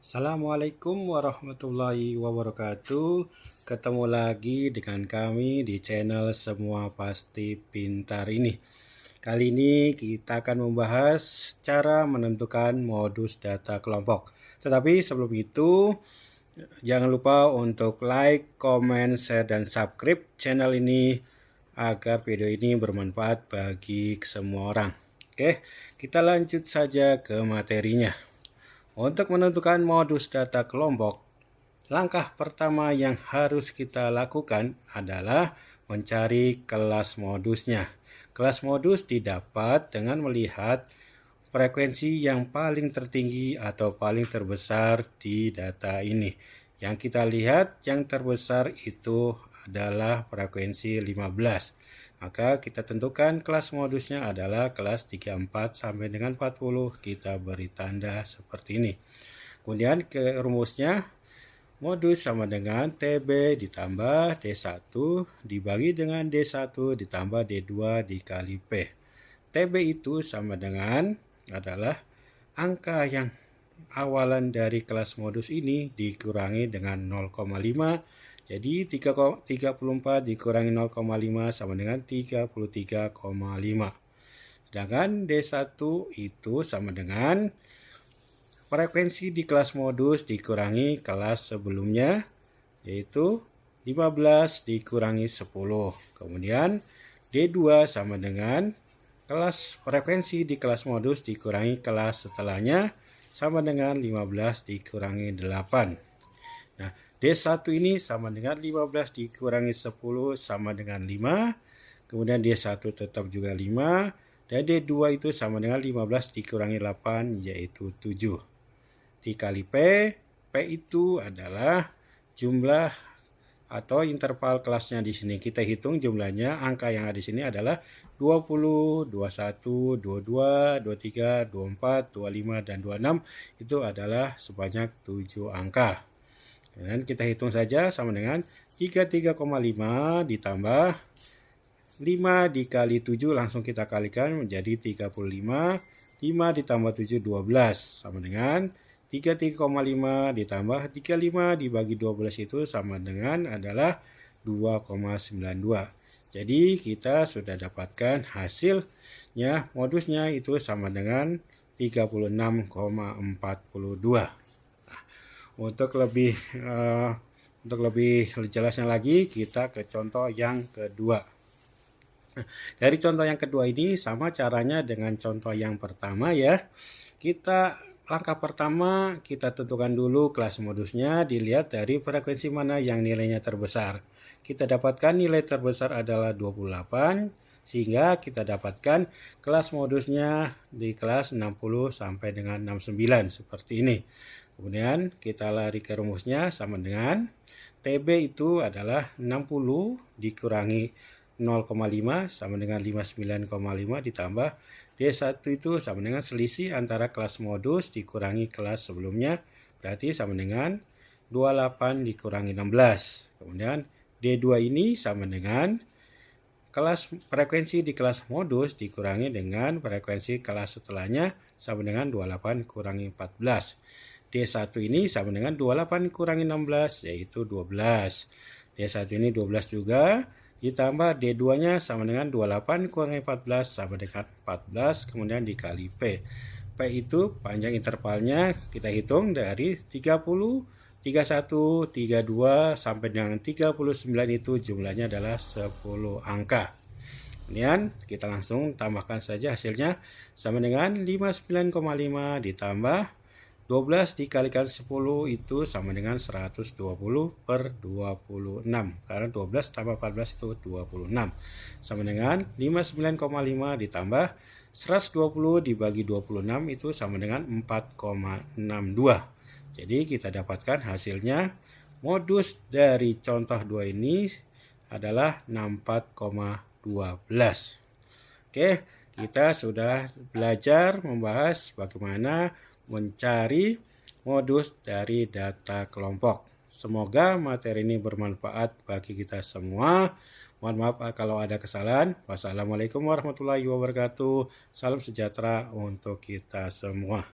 Assalamualaikum warahmatullahi wabarakatuh. Ketemu lagi dengan kami di channel Semua Pasti Pintar ini. Kali ini kita akan membahas cara menentukan modus data kelompok. Tetapi sebelum itu, jangan lupa untuk like, comment, share, dan subscribe channel ini agar video ini bermanfaat bagi semua orang. Oke, kita lanjut saja ke materinya. Untuk menentukan modus data kelompok, langkah pertama yang harus kita lakukan adalah mencari kelas modusnya. Kelas modus didapat dengan melihat frekuensi yang paling tertinggi atau paling terbesar di data ini. Yang kita lihat yang terbesar itu adalah frekuensi 15. Maka kita tentukan kelas modusnya adalah kelas 34 sampai dengan 40. Kita beri tanda seperti ini. Kemudian ke rumusnya, modus sama dengan TB ditambah D1 dibagi dengan D1 ditambah D2 dikali P. TB itu sama dengan adalah angka yang awalan dari kelas modus ini dikurangi dengan 0,5. Jadi 34 dikurangi 0,5 sama dengan 33,5. Sedangkan D1 itu sama dengan frekuensi di kelas modus dikurangi kelas sebelumnya, yaitu 15 dikurangi 10. Kemudian D2 sama dengan kelas frekuensi di kelas modus dikurangi kelas setelahnya, sama dengan 15 dikurangi 8. Nah, D1 ini sama dengan 15 dikurangi 10 sama dengan 5. Kemudian D1 tetap juga 5. Dan D2 itu sama dengan 15 dikurangi 8 yaitu 7. Dikali P. P itu adalah jumlah atau interval kelasnya di sini. Kita hitung jumlahnya, angka yang ada di sini adalah 20, 21, 22, 23, 24, 25, dan 26. Itu adalah sebanyak 7 angka. Dan kita hitung saja sama dengan 33,5 ditambah 5 dikali 7, langsung kita kalikan menjadi 35. 5 ditambah 7, 12, sama dengan 33,5 ditambah 35 dibagi 12 itu sama dengan adalah 2,92. Jadi kita sudah dapatkan hasilnya, modusnya itu sama dengan 36,42. Untuk lebih jelasnya lagi, kita ke contoh yang kedua. Dari contoh yang kedua ini sama caranya dengan contoh yang pertama ya. Langkah pertama kita tentukan dulu kelas modusnya, dilihat dari frekuensi mana yang nilainya terbesar. Kita dapatkan nilai terbesar adalah 28, sehingga kita dapatkan kelas modusnya di kelas 60 sampai dengan 69 seperti ini. Kemudian kita lari ke rumusnya sama dengan TB itu adalah 60 dikurangi 0,5 sama dengan 59,5 ditambah D1 itu sama dengan selisih antara kelas modus dikurangi kelas sebelumnya, berarti sama dengan 28 dikurangi 16. Kemudian D2 ini sama dengan kelas frekuensi di kelas modus dikurangi dengan frekuensi kelas setelahnya, sama dengan 28 kurangi 14. D1 ini sama dengan 28 kurangi 16 yaitu 12. D1 ini 12 juga, ditambah D2-nya sama dengan 28 kurangi 14 sama dengan 14, kemudian dikali P. P itu panjang intervalnya kita hitung dari 30, 31, 32 sampai dengan 39, itu jumlahnya adalah 10 angka. Kemudian kita langsung tambahkan saja hasilnya sama dengan 59,5 ditambah 12 dikalikan 10 itu sama dengan 120 per 26. Karena 12 tambah 14 itu 26. Sama dengan 59,5 ditambah 120 dibagi 26 itu sama dengan 4,62. Jadi kita dapatkan hasilnya modus dari contoh 2 ini adalah 64,12. Oke, kita sudah belajar membahas bagaimana mencari modus dari data kelompok. Semoga materi ini bermanfaat bagi kita semua. Mohon maaf kalau ada kesalahan. Wassalamualaikum warahmatullahi wabarakatuh. Salam sejahtera untuk kita semua.